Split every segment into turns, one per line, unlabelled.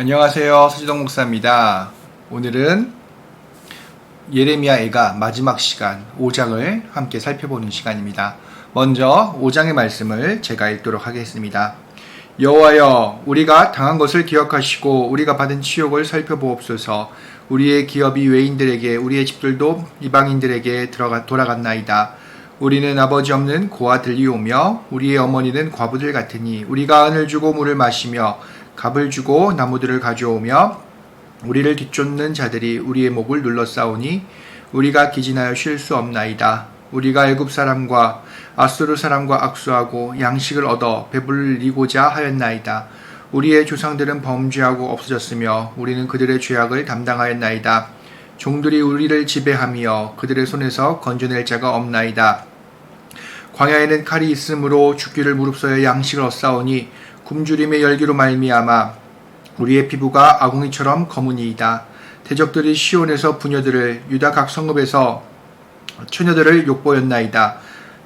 안녕하세요. 서지동 목사입니다. 오늘은 예레미야 애가 마지막 시간 5장을 함께 살펴보는 시간입니다. 먼저 5장의 말씀을 제가 읽도록 하겠습니다. 여호와여, 우리가 당한 것을 기억하시고 우리가 받은 치욕을 살펴보옵소서. 우리의 기업이 외인들에게, 우리의 집들도 이방인들에게 돌아갔나이다. 우리는 아버지 없는 고아 들리오며 우리의 어머니는 과부들 같으니 우리가 은을 주고 물을 마시며 갑을 주고 나무들을 가져오며 우리를 뒤쫓는 자들이 우리의 목을 눌러싸우니 우리가 기진하여 쉴 수 없나이다. 우리가 애굽 사람과 아수르 사람과 악수하고 양식을 얻어 배불리고자 하였나이다. 우리의 조상들은 범죄하고 없어졌으며 우리는 그들의 죄악을 담당하였나이다. 종들이 우리를 지배하며 그들의 손에서 건져낼 자가 없나이다. 광야에는 칼이 있으므로 죽기를 무릅써야 양식을 얻사오니 굶주림의 열기로 말미암아 우리의 피부가 아궁이처럼 검으니이다. 대적들이 시온에서 부녀들을, 유다 각 성읍에서 처녀들을 욕보였나이다.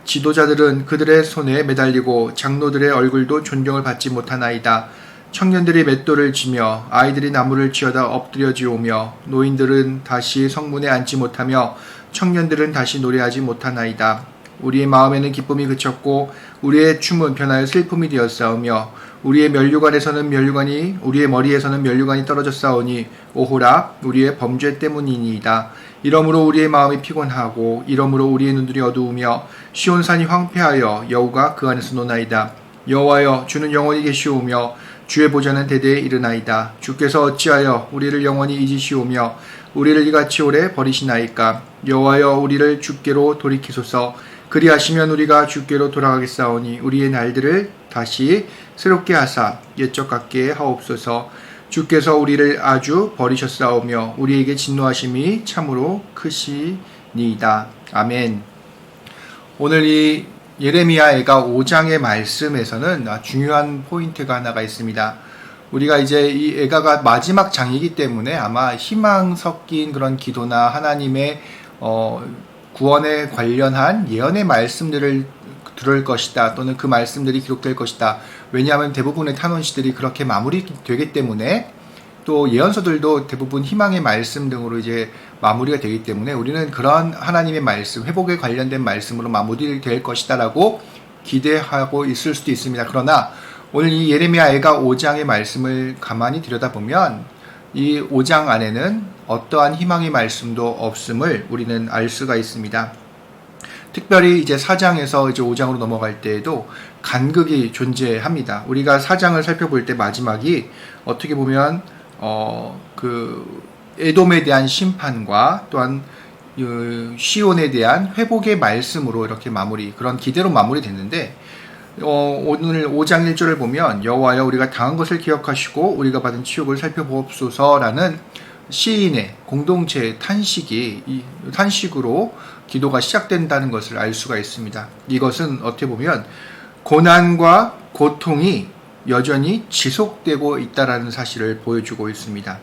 지도자들은 그들의 손에 매달리고 장로들의 얼굴도 존경을 받지 못하나이다. 청년들이 맷돌을 지며 아이들이 나무를 지어다 엎드려지오며 노인들은 다시 성문에 앉지 못하며 청년들은 다시 노래하지 못하나이다. 우리의 마음에는 기쁨이 그쳤고 우리의 춤은 변하여 슬픔이 되었사오며 우리의 우리의 머리에서는 면류관이 떨어졌사오니 오호라 우리의 범죄 때문이니이다. 이러므로 우리의 마음이 피곤하고 이러므로 우리의 눈들이 어두우며 시온산이 황폐하여 여우가 그 안에서 노나이다. 여호와여, 주는 영원히 계시오며 주의 보좌는 대대에 이르나이다. 주께서 어찌하여 우리를 영원히 잊으시오며 우리를 이같이 오래 버리시나이까. 여호와여, 우리를 주께로 돌이키소서. 그리하시면 우리가 주께로 돌아가겠사오니 우리의 날들을 다시 새롭게 하사 옛적 같게 하옵소서. 주께서 우리를 아주 버리셨사오며 우리에게 진노하심이 참으로 크시니이다. 아멘. 오늘 이 예레미야 애가 5장의 말씀에서는 중요한 포인트가 하나가 있습니다. 우리가 이제 이 애가가 마지막 장이기 때문에 아마 희망 섞인 그런 기도나 하나님의 구원에 관련한 예언의 말씀들을 들을 것이다, 또는 그 말씀들이 기록될 것이다. 왜냐하면 대부분의 탄원시들이 그렇게 마무리되기 때문에, 또 예언서들도 대부분 희망의 말씀 등으로 이제 마무리가 되기 때문에 우리는 그런 하나님의 말씀, 회복에 관련된 말씀으로 마무리될 것이다라고 기대하고 있을 수도 있습니다. 그러나 오늘 이 예레미야 애가 5장의 말씀을 가만히 들여다보면 이 5장 안에는 어떠한 희망의 말씀도 없음을 우리는 알 수가 있습니다. 특별히 이제 4장에서 이제 5장으로 넘어갈 때에도 간극이 존재합니다. 우리가 4장을 살펴볼 때 마지막이 어떻게 보면 에돔에 대한 심판과 또한 시온에 대한 회복의 말씀으로 이렇게 그런 기대로 마무리됐는데, 오늘 5장 1절을 보면 여호와여, 우리가 당한 것을 기억하시고 우리가 받은 치욕을 살펴보옵소서라는 시인의 공동체의 탄식으로 기도가 시작된다는 것을 알 수가 있습니다. 이것은 어떻게 보면 고난과 고통이 여전히 지속되고 있다는 사실을 보여주고 있습니다.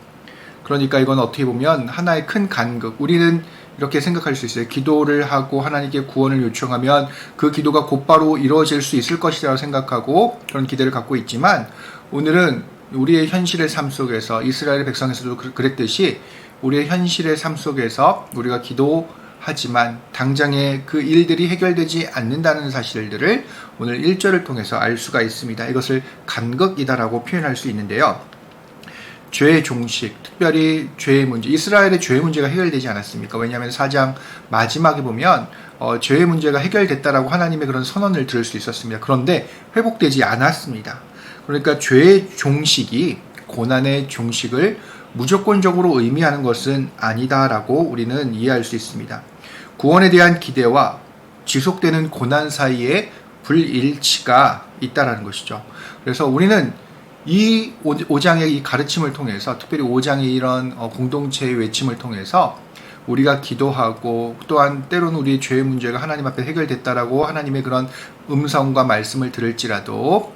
그러니까 이건 어떻게 보면 하나의 큰 간극, 우리는 이렇게 생각할 수 있어요. 기도를 하고 하나님께 구원을 요청하면 그 기도가 곧바로 이루어질 수 있을 것이라고 생각하고 그런 기대를 갖고 있지만, 오늘은 우리의 현실의 삶 속에서, 이스라엘 백성에서도 그랬듯이 우리의 현실의 삶 속에서 우리가 기도하지만 당장에 그 일들이 해결되지 않는다는 사실들을 오늘 1절을 통해서 알 수가 있습니다. 이것을 간극이다라고 표현할 수 있는데요. 죄의 종식, 특별히 죄의 문제, 이스라엘의 죄의 문제가 해결되지 않았습니까? 왜냐하면 4장 마지막에 보면 죄의 문제가 해결됐다라고 하나님의 그런 선언을 들을 수 있었습니다. 그런데 회복되지 않았습니다. 그러니까 죄의 종식이 고난의 종식을 무조건적으로 의미하는 것은 아니다라고 우리는 이해할 수 있습니다. 구원에 대한 기대와 지속되는 고난 사이에 불일치가 있다라는 것이죠. 그래서 우리는 이 5장의 이 가르침을 통해서, 특별히 5장의 이런 공동체의 외침을 통해서 우리가 기도하고, 또한 때로는 우리의 죄의 문제가 하나님 앞에 해결됐다라고 하나님의 그런 음성과 말씀을 들을지라도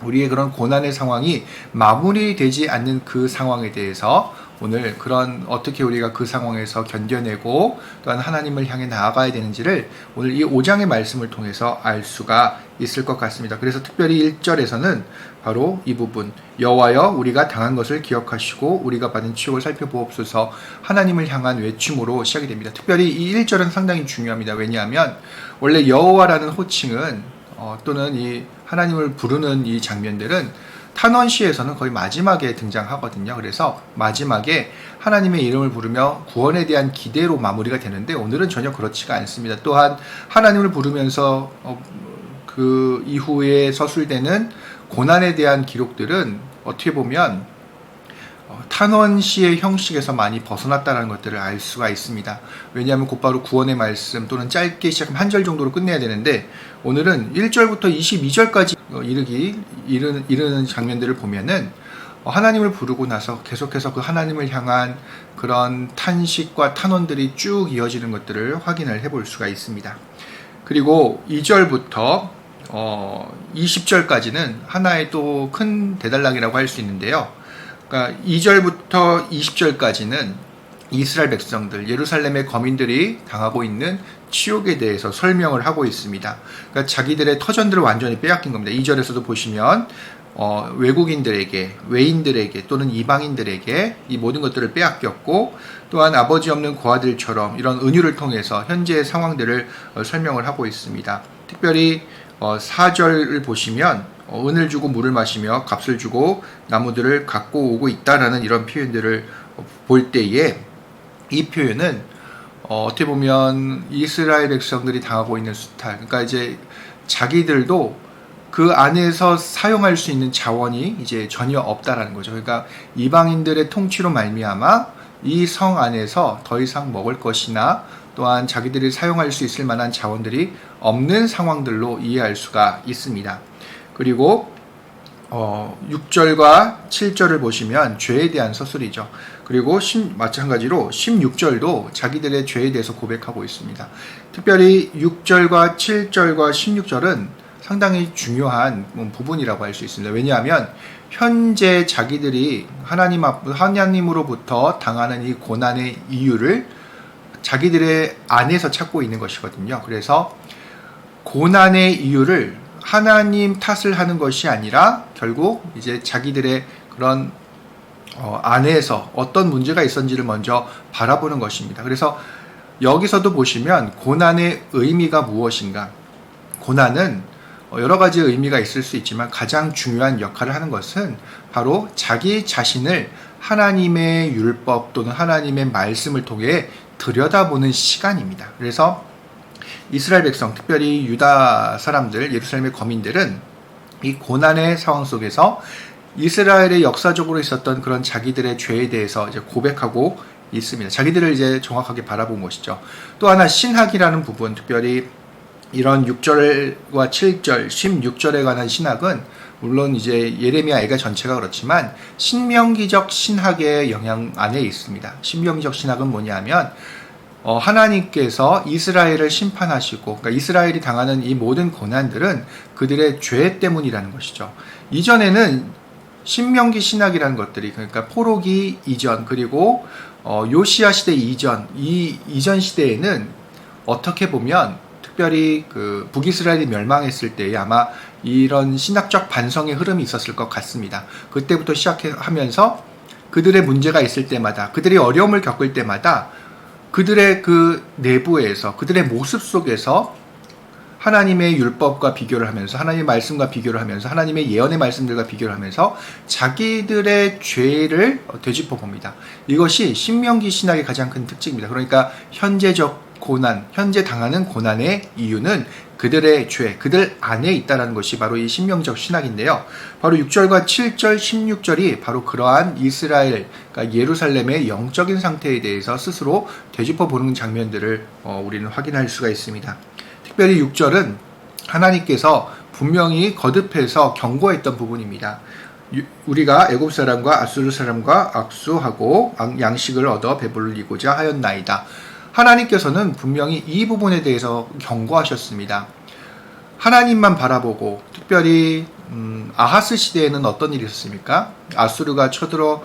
우리의 그런 고난의 상황이 마무리되지 않는 그 상황에 대해서 오늘 그런 어떻게 우리가 그 상황에서 견뎌내고 또한 하나님을 향해 나아가야 되는지를 오늘 이 5장의 말씀을 통해서 알 수가 있을 것 같습니다. 그래서 특별히 1절에서는 바로 이 부분, 여호와여 우리가 당한 것을 기억하시고 우리가 받은 치욕을 살펴보옵소서, 하나님을 향한 외침으로 시작이 됩니다. 특별히 이 1절은 상당히 중요합니다. 왜냐하면 원래 여호와라는 호칭은 또는 이 하나님을 부르는 이 장면들은 탄원시에서는 거의 마지막에 등장하거든요. 그래서 마지막에 하나님의 이름을 부르며 구원에 대한 기대로 마무리가 되는데 오늘은 전혀 그렇지가 않습니다. 또한 하나님을 부르면서 그 이후에 서술되는 고난에 대한 기록들은 어떻게 보면 탄원시의 형식에서 많이 벗어났다는 것들을 알 수가 있습니다. 왜냐하면 곧바로 구원의 말씀 또는 짧게 시작하면 한 절 정도로 끝내야 되는데 오늘은 1절부터 22절까지 이르는 장면들을 보면은 하나님을 부르고 나서 계속해서 그 하나님을 향한 그런 탄식과 탄원들이 쭉 이어지는 것들을 확인을 해볼 수가 있습니다. 그리고 2절부터 20절까지는 하나의 또 큰 대단락이라고 할 수 있는데요. 그러니까 2절부터 20절까지는 이스라엘 백성들, 예루살렘의 거민들이 당하고 있는 치욕에 대해서 설명을 하고 있습니다. 그러니까 자기들의 터전들을 완전히 빼앗긴 겁니다. 2절에서도 보시면 외국인들에게, 외인들에게 또는 이방인들에게 이 모든 것들을 빼앗겼고, 또한 아버지 없는 고아들처럼 이런 은유를 통해서 현재의 상황들을 설명을 하고 있습니다. 특별히 4절을 보시면 은을 주고 물을 마시며 값을 주고 나무들을 갖고 오고 있다라는 이런 표현들을 볼 때에 이 표현은 어떻게 보면 이스라엘 백성들이 당하고 있는 수탈, 그러니까 이제 자기들도 그 안에서 사용할 수 있는 자원이 이제 전혀 없다라는 거죠. 그러니까 이방인들의 통치로 말미암아 이 성 안에서 더 이상 먹을 것이나 또한 자기들이 사용할 수 있을 만한 자원들이 없는 상황들로 이해할 수가 있습니다. 그리고 6절과 7절을 보시면 죄에 대한 서술이죠. 그리고 마찬가지로 16절도 자기들의 죄에 대해서 고백하고 있습니다. 특별히 6절과 7절과 16절은 상당히 중요한 부분이라고 할 수 있습니다. 왜냐하면 현재 자기들이 하나님으로부터 당하는 이 고난의 이유를 자기들의 안에서 찾고 있는 것이거든요. 그래서 고난의 이유를 하나님 탓을 하는 것이 아니라 결국 이제 자기들의 그런 안에서 어떤 문제가 있었는지를 먼저 바라보는 것입니다. 그래서 여기서도 보시면 고난의 의미가 무엇인가? 고난은 여러 가지 의미가 있을 수 있지만 가장 중요한 역할을 하는 것은 바로 자기 자신을 하나님의 율법 또는 하나님의 말씀을 통해 들여다보는 시간입니다. 그래서 이스라엘 백성, 특별히 유다 사람들, 예루살렘의 거민들은 이 고난의 상황 속에서 이스라엘의 역사적으로 있었던 그런 자기들의 죄에 대해서 이제 고백하고 있습니다. 자기들을 이제 정확하게 바라본 것이죠. 또 하나 신학이라는 부분, 특별히 이런 6절과 7절, 16절에 관한 신학은 물론 이제 예레미야 애가 전체가 그렇지만 신명기적 신학의 영향 안에 있습니다. 신명기적 신학은 뭐냐면 하나님께서 이스라엘을 심판하시고, 그러니까 이스라엘이 당하는 이 모든 고난들은 그들의 죄 때문이라는 것이죠. 이전에는 신명기 신학이라는 것들이, 그러니까 포로기 이전 그리고 요시야 시대 이전, 이 이전 시대에는 어떻게 보면 특별히 그 북이스라엘이 멸망했을 때에 아마 이런 신학적 반성의 흐름이 있었을 것 같습니다. 그때부터 시작하면서 그들의 문제가 있을 때마다, 그들이 어려움을 겪을 때마다 그들의 그 내부에서, 그들의 모습 속에서 하나님의 율법과 비교를 하면서, 하나님의 말씀과 비교를 하면서, 하나님의 예언의 말씀들과 비교를 하면서 자기들의 죄를 되짚어 봅니다. 이것이 신명기 신학의 가장 큰 특징입니다. 그러니까 현재적 고난, 현재 당하는 고난의 이유는 그들의 죄, 그들 안에 있다는 것이 바로 이 신명적 신학인데요. 바로 6절과 7절, 16절이 바로 그러한 이스라엘, 그러니까 예루살렘의 영적인 상태에 대해서 스스로 되짚어 보는 장면들을 우리는 확인할 수가 있습니다. 특별히 6절은 하나님께서 분명히 거듭해서 경고했던 부분입니다. 우리가 애굽 사람과 아수르 사람과 악수하고 양식을 얻어 배불리고자 하였나이다. 하나님께서는 분명히 이 부분에 대해서 경고하셨습니다. 하나님만 바라보고, 특별히 아하스 시대에는 어떤 일이 있었습니까? 아수르가 쳐들어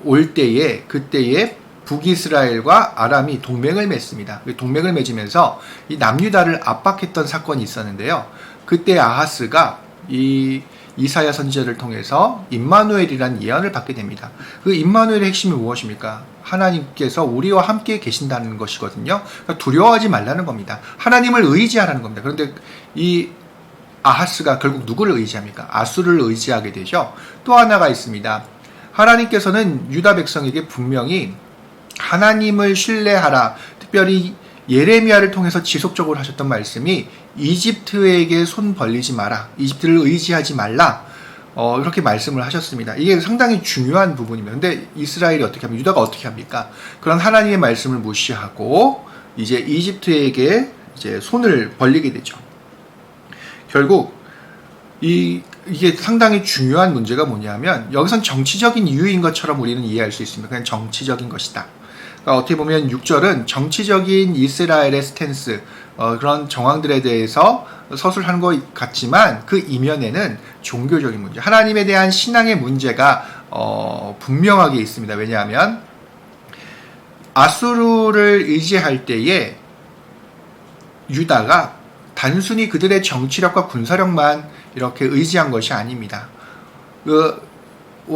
올 때에 그때에 북이스라엘과 아람이 동맹을 맺습니다. 동맹을 맺으면서 이 남유다를 압박했던 사건이 있었는데요. 그때 아하스가 이 이사야 선지자를 통해서 임마누엘이라는 예언을 받게 됩니다. 그 임마누엘의 핵심이 무엇입니까? 하나님께서 우리와 함께 계신다는 것이거든요. 그러니까 두려워하지 말라는 겁니다. 하나님을 의지하라는 겁니다. 그런데 이 아하스가 결국 누구를 의지합니까? 아수르를 의지하게 되죠. 또 하나가 있습니다. 하나님께서는 유다 백성에게 분명히 하나님을 신뢰하라, 특별히 예레미야를 통해서 지속적으로 하셨던 말씀이 이집트에게 손 벌리지 마라, 이집트를 의지하지 말라, 이렇게 말씀을 하셨습니다. 이게 상당히 중요한 부분입니다. 근데 이스라엘이 어떻게 합니까? 유다가 어떻게 합니까? 그런 하나님의 말씀을 무시하고 이제 이집트에게 이제 손을 벌리게 되죠. 결국 이게 상당히 중요한 문제가 뭐냐면 여기선 정치적인 이유인 것처럼 우리는 이해할 수 있습니다. 그냥 정치적인 것이다. 그러니까 어떻게 보면 6절은 정치적인 이스라엘의 스탠스, 그런 정황들에 대해서 서술하는 것 같지만 그 이면에는 종교적인 문제, 하나님에 대한 신앙의 문제가 분명하게 있습니다. 왜냐하면 아수르를 의지할 때에 유다가 단순히 그들의 정치력과 군사력만 이렇게 의지한 것이 아닙니다.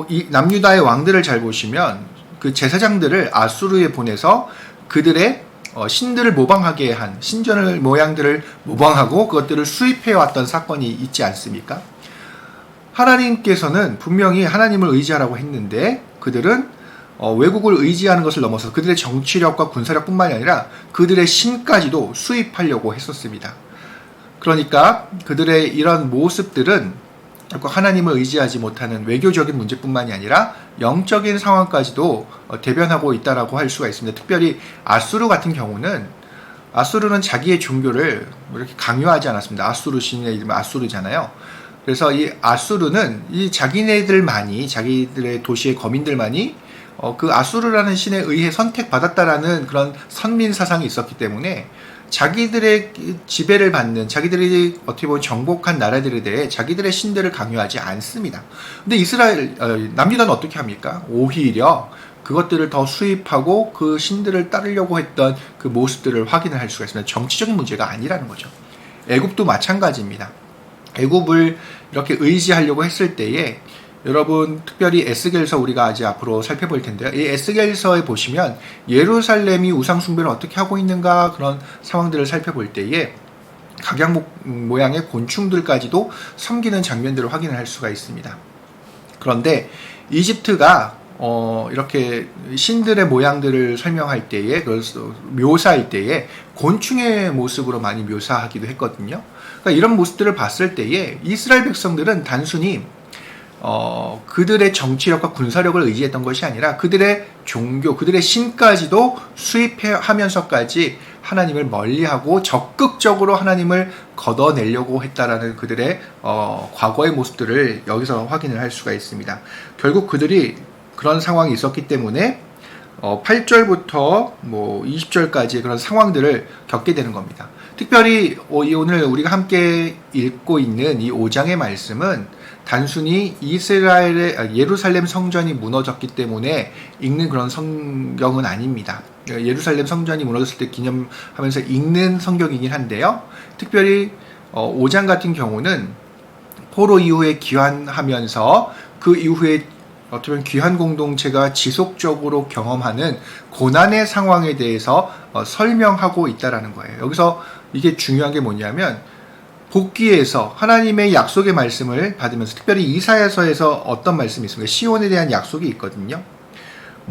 이 남유다의 왕들을 잘 보시면 그 제사장들을 아수르에 보내서 그들의 신들을 모방하게 한 신전을 모양들을 모방하고 그것들을 수입해 왔던 사건이 있지 않습니까? 하나님께서는 분명히 하나님을 의지하라고 했는데 그들은 외국을 의지하는 것을 넘어서 그들의 정치력과 군사력뿐만이 아니라 그들의 신까지도 수입하려고 했었습니다. 그러니까 그들의 이런 모습들은 결국 하나님을 의지하지 못하는 외교적인 문제뿐만이 아니라 영적인 상황까지도 대변하고 있다라고 할 수가 있습니다. 특별히 아수르 같은 경우는 아수르는 자기의 종교를 이렇게 강요하지 않았습니다. 아수르 신의 이름은 아수르잖아요. 그래서 이 아수르는 이 자기네들만이, 자기들의 도시의 거민들만이 그 아수르라는 신에 의해 선택받았다라는 그런 선민 사상이 있었기 때문에 자기들의 지배를 받는, 자기들이 어떻게 보면 정복한 나라들에 대해 자기들의 신들을 강요하지 않습니다. 근데 남유다는 어떻게 합니까? 오히려 그것들을 더 수입하고 그 신들을 따르려고 했던 그 모습들을 확인을 할 수가 있습니다. 정치적인 문제가 아니라는 거죠. 애굽도 마찬가지입니다. 애굽을 이렇게 의지하려고 했을 때에 여러분 특별히 에스겔서 우리가 아직 앞으로 살펴볼 텐데요. 이 에스겔서에 보시면 예루살렘이 우상 숭배를 어떻게 하고 있는가 그런 상황들을 살펴볼 때에 각양 모양의 곤충들까지도 섬기는 장면들을 확인할 수가 있습니다. 그런데 이집트가 이렇게 신들의 모양들을 설명할 때에, 그래서 묘사할 때에 곤충의 모습으로 많이 묘사하기도 했거든요. 그러니까 이런 모습들을 봤을 때에 이스라엘 백성들은 단순히 그들의 정치력과 군사력을 의지했던 것이 아니라 그들의 종교, 그들의 신까지도 수입하면서까지 하나님을 멀리하고 적극적으로 하나님을 걷어내려고 했다라는 그들의 과거의 모습들을 여기서 확인을 할 수가 있습니다. 결국 그들이 그런 상황이 있었기 때문에 8절부터 20절까지의 그런 상황들을 겪게 되는 겁니다. 특별히 오늘 우리가 함께 읽고 있는 이 5장의 말씀은 단순히 예루살렘 성전이 무너졌기 때문에 읽는 그런 성경은 아닙니다. 예루살렘 성전이 무너졌을 때 기념하면서 읽는 성경이긴 한데요. 특별히 5장 같은 경우는 포로 이후에 귀환하면서 그 이후에 어떻게 보면 귀환 공동체가 지속적으로 경험하는 고난의 상황에 대해서 설명하고 있다라는 거예요. 여기서 이게 중요한 게 뭐냐면 복귀에서 하나님의 약속의 말씀을 받으면서 특별히 이사야서에서 어떤 말씀이 있습니까? 시온에 대한 약속이 있거든요.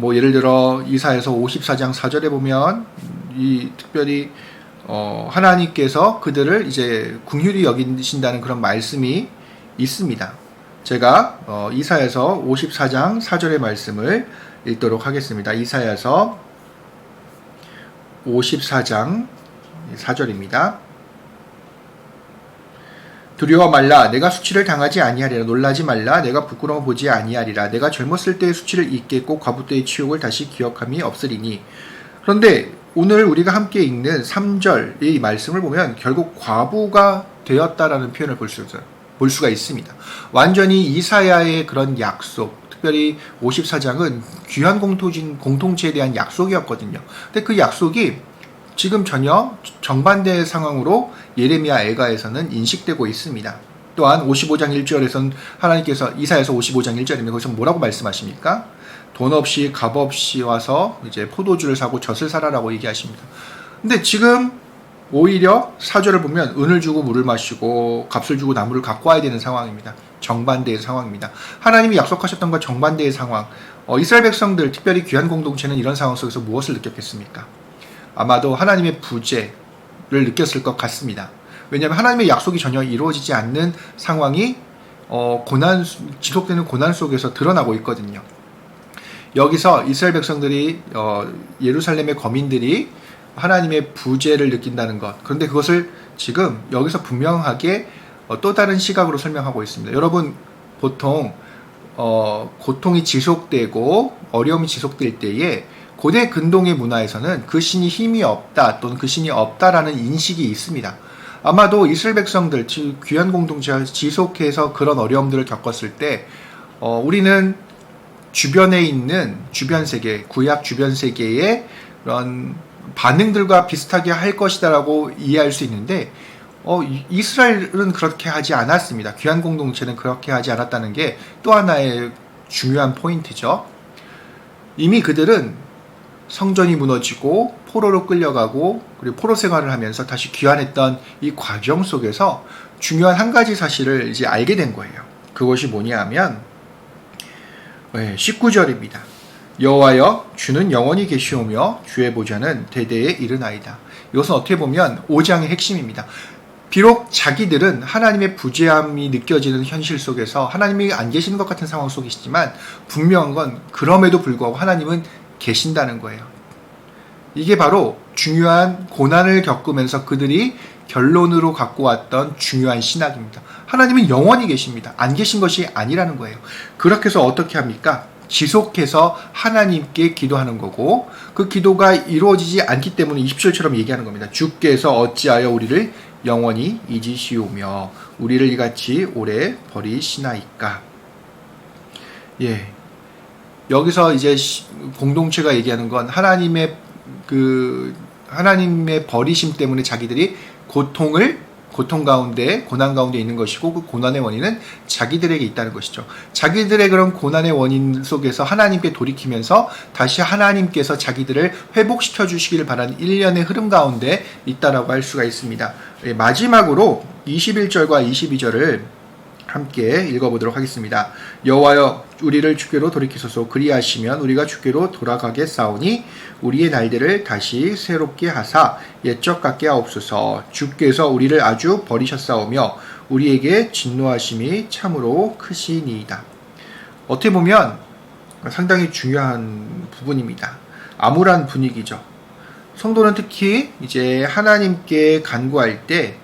예를 들어 이사야서 54장 4절에 보면 특별히 하나님께서 그들을 이제 긍휼히 여기신다는 그런 말씀이 있습니다. 제가 이사야서 54장 4절의 말씀을 읽도록 하겠습니다. 이사야서 54장 4절입니다. 두려워 말라. 내가 수치를 당하지 아니하리라. 놀라지 말라. 내가 부끄러워 보지 아니하리라. 내가 젊었을 때의 수치를 잊겠고 과부 때의 치욕을 다시 기억함이 없으리니. 그런데 오늘 우리가 함께 읽는 3절 이 말씀을 보면 결국 과부가 되었다라는 표현을 볼 수가 있습니다. 완전히 이사야의 그런 약속, 특별히 54장은 귀한 공동체에 대한 약속이었거든요. 근데 그 약속이 지금 전혀 정반대의 상황으로 예레미야 애가에서는 인식되고 있습니다. 또한 55장 1절에서는 하나님께서 이사야서 55장 1절입니다. 거기서 뭐라고 말씀하십니까? 돈 없이 값 없이 와서 이제 포도주를 사고 젖을 사라라고 얘기하십니다. 근데 지금 오히려 4절을 보면 은을 주고 물을 마시고 값을 주고 나무를 갖고 와야 되는 상황입니다. 정반대의 상황입니다. 하나님이 약속하셨던 것 정반대의 상황. 이스라엘 백성들, 특별히 귀한 공동체는 이런 상황 속에서 무엇을 느꼈겠습니까? 아마도 하나님의 부재를 느꼈을 것 같습니다. 왜냐하면 하나님의 약속이 전혀 이루어지지 않는 상황이 지속되는 고난 속에서 드러나고 있거든요. 여기서 이스라엘 백성들이 예루살렘의 거민들이 하나님의 부재를 느낀다는 것. 그런데 그것을 지금 여기서 분명하게 또 다른 시각으로 설명하고 있습니다. 여러분, 보통 고통이 지속되고 어려움이 지속될 때에 고대 근동의 문화에서는 그 신이 힘이 없다 또는 그 신이 없다라는 인식이 있습니다. 아마도 이스라엘 백성들, 귀한 공동체가 지속해서 그런 어려움들을 겪었을 때 우리는 주변에 있는 주변 세계, 구약 주변 세계의 그런 반응들과 비슷하게 할 것이다라고 이해할 수 있는데 이스라엘은 그렇게 하지 않았습니다. 귀한 공동체는 그렇게 하지 않았다는 게 또 하나의 중요한 포인트죠. 이미 그들은 성전이 무너지고 포로로 끌려가고 그리고 포로 생활을 하면서 다시 귀환했던 이 과정 속에서 중요한 한 가지 사실을 이제 알게 된 거예요. 그것이 뭐냐 하면 19절입니다. 여호와여 주는 영원히 계시오며 주의 보좌는 대대에 이르나이다. 이것은 어떻게 보면 5장의 핵심입니다. 비록 자기들은 하나님의 부재함이 느껴지는 현실 속에서 하나님이 안 계시는 것 같은 상황 속이시지만 분명한 건 그럼에도 불구하고 하나님은 계신다는 거예요. 이게 바로 중요한 고난을 겪으면서 그들이 결론으로 갖고 왔던 중요한 신학입니다. 하나님은 영원히 계십니다. 안 계신 것이 아니라는 거예요. 그렇게 해서 어떻게 합니까? 지속해서 하나님께 기도하는 거고 그 기도가 이루어지지 않기 때문에 20절처럼 얘기하는 겁니다. 주께서 어찌하여 우리를 영원히 잊으시오며 우리를 이같이 오래 버리시나이까. 여기서 이제 공동체가 얘기하는 건 하나님의 버리심 때문에 자기들이 고통 가운데, 고난 가운데 있는 것이고 그 고난의 원인은 자기들에게 있다는 것이죠. 자기들의 그런 고난의 원인 속에서 하나님께 돌이키면서 다시 하나님께서 자기들을 회복시켜 주시기를 바라는 일련의 흐름 가운데 있다라고 할 수가 있습니다. 마지막으로 21절과 22절을 함께 읽어보도록 하겠습니다. 여호와여 우리를 주께로 돌이키소서. 그리하시면 우리가 주께로 돌아가겠사오니 우리의 날들을 다시 새롭게 하사 옛적 같게 하옵소서. 주께서 우리를 아주 버리셨사오며 우리에게 진노하심이 참으로 크시니이다. 어떻게 보면 상당히 중요한 부분입니다. 암울한 분위기죠. 성도는 특히 이제 하나님께 간구할 때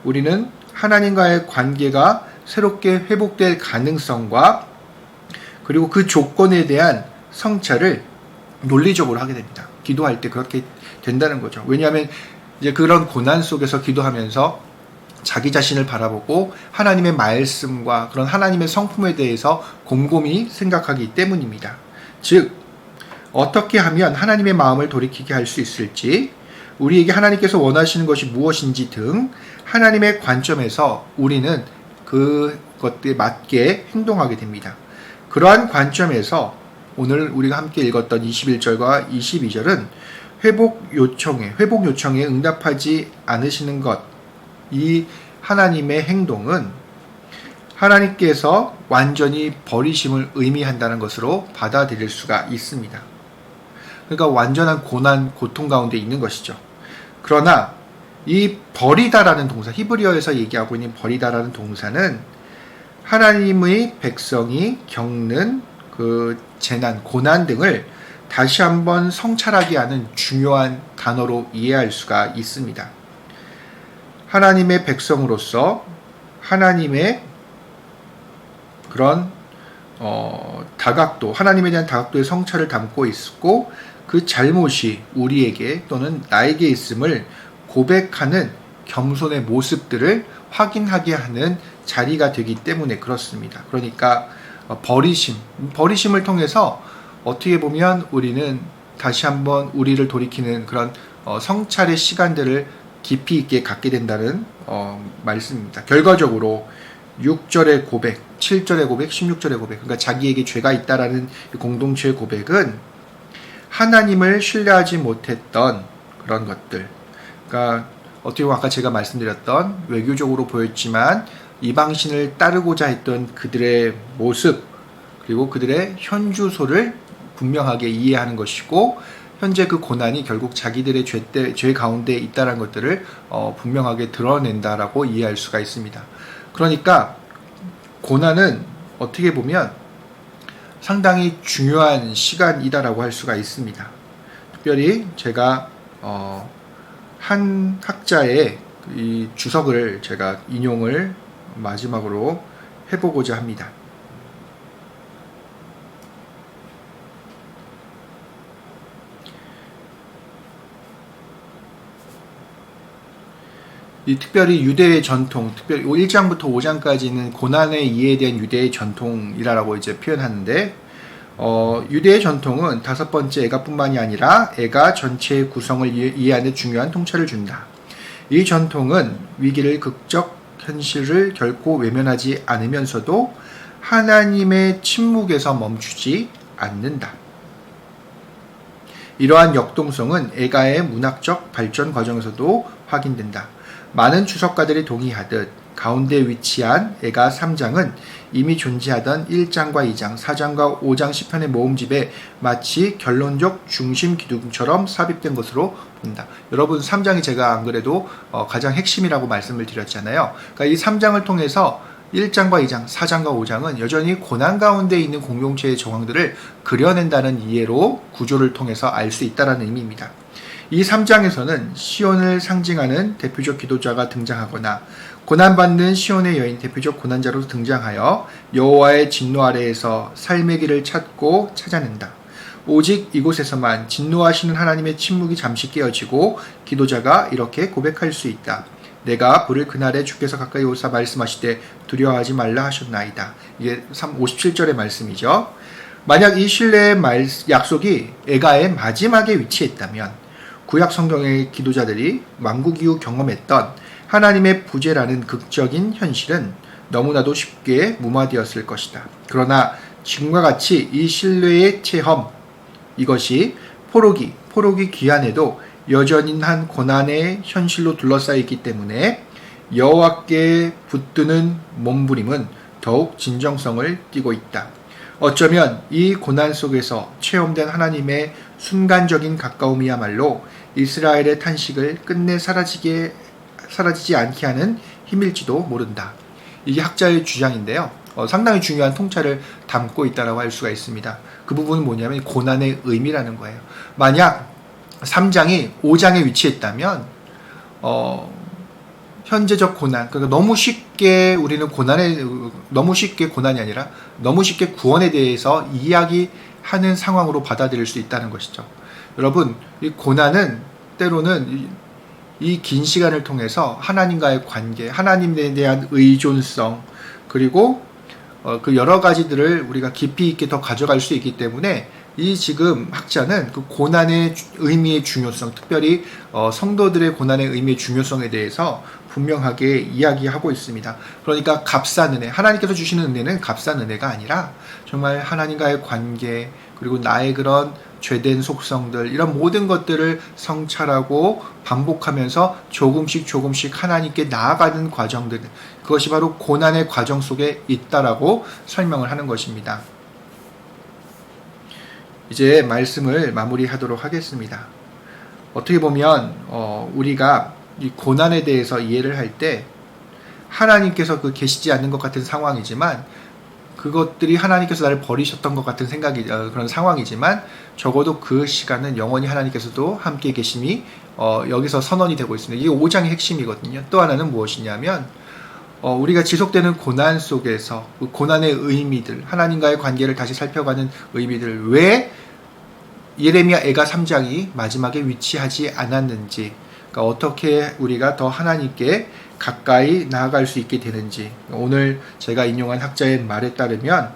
우리는 하나님과의 관계가 새롭게 회복될 가능성과 그리고 그 조건에 대한 성찰을 논리적으로 하게 됩니다. 기도할 때 그렇게 된다는 거죠. 왜냐하면 이제 그런 고난 속에서 기도하면서 자기 자신을 바라보고 하나님의 말씀과 그런 하나님의 성품에 대해서 곰곰이 생각하기 때문입니다. 즉 어떻게 하면 하나님의 마음을 돌이키게 할 수 있을지, 우리에게 하나님께서 원하시는 것이 무엇인지 등 하나님의 관점에서 우리는 그것에 맞게 행동하게 됩니다. 그러한 관점에서 오늘 우리가 함께 읽었던 21절과 22절은 회복 요청에 응답하지 않으시는 것, 이 하나님의 행동은 하나님께서 완전히 버리심을 의미한다는 것으로 받아들일 수가 있습니다. 그러니까 완전한 고통 가운데 있는 것이죠. 그러나 이 버리다라는 동사, 히브리어에서 얘기하고 있는 버리다라는 동사는 하나님의 백성이 겪는 그 재난, 고난 등을 다시 한번 성찰하게 하는 중요한 단어로 이해할 수가 있습니다. 하나님의 백성으로서 하나님의 그런 다각도, 하나님에 대한 다각도의 성찰을 담고 있고 그 잘못이 우리에게 또는 나에게 있음을 고백하는 겸손의 모습들을 확인하게 하는 자리가 되기 때문에 그렇습니다. 그러니까 버리심을 통해서 어떻게 보면 우리는 다시 한번 우리를 돌이키는 그런 성찰의 시간들을 깊이 있게 갖게 된다는 말씀입니다. 결과적으로 6절의 고백, 7절의 고백, 16절의 고백, 그러니까 자기에게 죄가 있다라는 공동체의 고백은 하나님을 신뢰하지 못했던 그런 것들, 그러니까 어떻게 보면 아까 제가 말씀드렸던 외교적으로 보였지만 이방신을 따르고자 했던 그들의 모습, 그리고 그들의 현주소를 분명하게 이해하는 것이고, 현재 그 고난이 결국 자기들의 죄 가운데 있다는 것들을 분명하게 드러낸다라고 이해할 수가 있습니다. 그러니까 고난은 어떻게 보면 상당히 중요한 시간이다라고 할 수가 있습니다. 특별히 제가 한 학자의 이 주석을 제가 인용을 마지막으로 해보고자 합니다. 특별히 유대의 전통, 특별히 1장부터 5장까지는 고난의 이해에 대한 유대의 전통이라고 이제 표현하는데, 유대의 전통은 다섯 번째 애가뿐만이 아니라 애가 전체의 구성을 이해하는 중요한 통찰을 준다. 이 전통은 위기를 극적 현실을 결코 외면하지 않으면서도 하나님의 침묵에서 멈추지 않는다. 이러한 역동성은 애가의 문학적 발전 과정에서도 확인된다. 많은 주석가들이 동의하듯 가운데 위치한 애가 3장은 이미 존재하던 1장과 2장, 4장과 5장 시편의 모음집에 마치 결론적 중심 기둥처럼 삽입된 것으로 본다. 여러분 3장이 제가 안 그래도 가장 핵심이라고 말씀을 드렸잖아요. 그러니까 이 3장을 통해서 1장과 2장, 4장과 5장은 여전히 고난 가운데 있는 공동체의 정황들을 그려낸다는 이해로 구조를 통해서 알 수 있다는 의미입니다. 이 3장에서는 시온을 상징하는 대표적 기도자가 등장하거나 고난받는 시온의 여인 대표적 고난자로 등장하여 여호와의 진노 아래에서 삶의 길을 찾고 찾아낸다. 오직 이곳에서만 진노하시는 하나님의 침묵이 잠시 깨어지고 기도자가 이렇게 고백할 수 있다. 내가 부를 그날에 주께서 가까이 오사 말씀하시되 두려워하지 말라 하셨나이다. 이게 57절의 말씀이죠. 만약 이 신뢰의 약속이 애가의 마지막에 위치했다면 구약 성경의 기도자들이 만국 이후 경험했던 하나님의 부재라는 극적인 현실은 너무나도 쉽게 무마되었을 것이다. 그러나 지금과 같이 이 신뢰의 체험, 이것이 포로기 귀환에도 여전한 고난의 현실로 둘러싸여 있기 때문에 여호와께 붙드는 몸부림은 더욱 진정성을 띠고 있다. 어쩌면 이 고난 속에서 체험된 하나님의 순간적인 가까움이야말로 이스라엘의 탄식을 끝내 사라지지 않게 하는 힘일지도 모른다. 이게 학자의 주장인데요. 상당히 중요한 통찰을 담고 있다고 할 수가 있습니다. 그 부분은 뭐냐면 고난의 의미라는 거예요. 만약 3장이 5장에 위치했다면 현재적 고난, 그러니까 너무 쉽게 고난이 아니라 너무 쉽게 구원에 대해서 이야기하는 상황으로 받아들일 수 있다는 것이죠. 여러분, 이 고난은 때로는 이 긴 시간을 통해서 하나님과의 관계, 하나님에 대한 의존성, 그리고 그 여러 가지들을 우리가 깊이 있게 더 가져갈 수 있기 때문에 이 지금 학자는 그 고난의 의미의 중요성, 특별히 성도들의 고난의 의미의 중요성에 대해서 분명하게 이야기하고 있습니다. 그러니까 값싼 은혜, 하나님께서 주시는 은혜는 값싼 은혜가 아니라 정말 하나님과의 관계, 그리고 나의 그런 죄된 속성들, 이런 모든 것들을 성찰하고 반복하면서 조금씩 하나님께 나아가는 과정들, 그것이 바로 고난의 과정 속에 있다라고 설명을 하는 것입니다. 이제 말씀을 마무리하도록 하겠습니다. 어떻게 보면 우리가 이 고난에 대해서 이해를 할 때 하나님께서 계시지 않는 것 같은 상황이지만, 그것들이 하나님께서 나를 버리셨던 것 같은 그런 상황이지만, 적어도 그 시간은 영원히 하나님께서도 함께 계심이 여기서 선언이 되고 있습니다. 이게 5장의 핵심이거든요. 또 하나는 무엇이냐면 우리가 지속되는 고난 속에서 그 고난의 의미들, 하나님과의 관계를 다시 살펴가는 의미들, 왜 예레미야 애가 3장이 마지막에 위치하지 않았는지, 그러니까 어떻게 우리가 더 하나님께 가까이 나아갈 수 있게 되는지, 오늘 제가 인용한 학자의 말에 따르면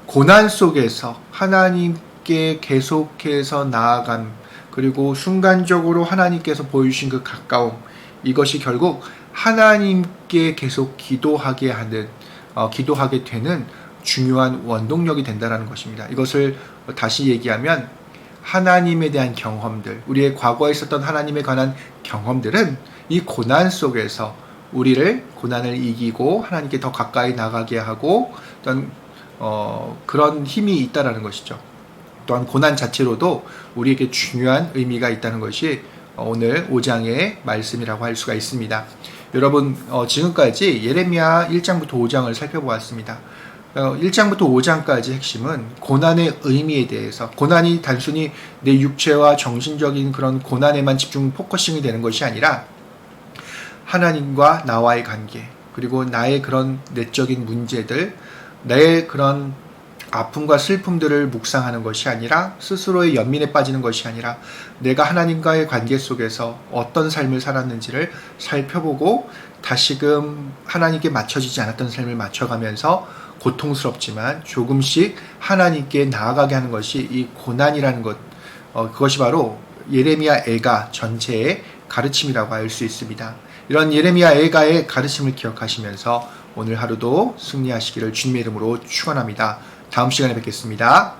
고난 속에서 하나님께 계속해서 나아감, 그리고 순간적으로 하나님께서 보여주신 그 가까움, 이것이 결국 하나님께 계속 기도하게 되는 중요한 원동력이 된다는 것입니다. 이것을 다시 얘기하면 하나님에 대한 경험들, 우리의 과거에 있었던 하나님에 관한 경험들은 이 고난 속에서 우리를 고난을 이기고 하나님께 더 가까이 나가게 하고 어떤 그런 힘이 있다라는 것이죠. 또한 고난 자체로도 우리에게 중요한 의미가 있다는 것이 오늘 5장의 말씀이라고 할 수가 있습니다. 여러분, 지금까지 예레미야 1장부터 5장을 살펴보았습니다. 1장부터 5장까지 핵심은 고난의 의미에 대해서, 고난이 단순히 내 육체와 정신적인 그런 고난에만 집중 포커싱이 되는 것이 아니라 하나님과 나와의 관계, 그리고 나의 그런 내적인 문제들, 나의 그런 아픔과 슬픔들을 묵상하는 것이 아니라 스스로의 연민에 빠지는 것이 아니라 내가 하나님과의 관계 속에서 어떤 삶을 살았는지를 살펴보고 다시금 하나님께 맞춰지지 않았던 삶을 맞춰가면서 고통스럽지만 조금씩 하나님께 나아가게 하는 것이 이 고난이라는 것, 그것이 바로 예레미야 애가 전체의 가르침이라고 할 수 있습니다. 이런 예레미야 애가의 가르침을 기억하시면서 오늘 하루도 승리하시기를 주님의 이름으로 축원합니다. 다음 시간에 뵙겠습니다.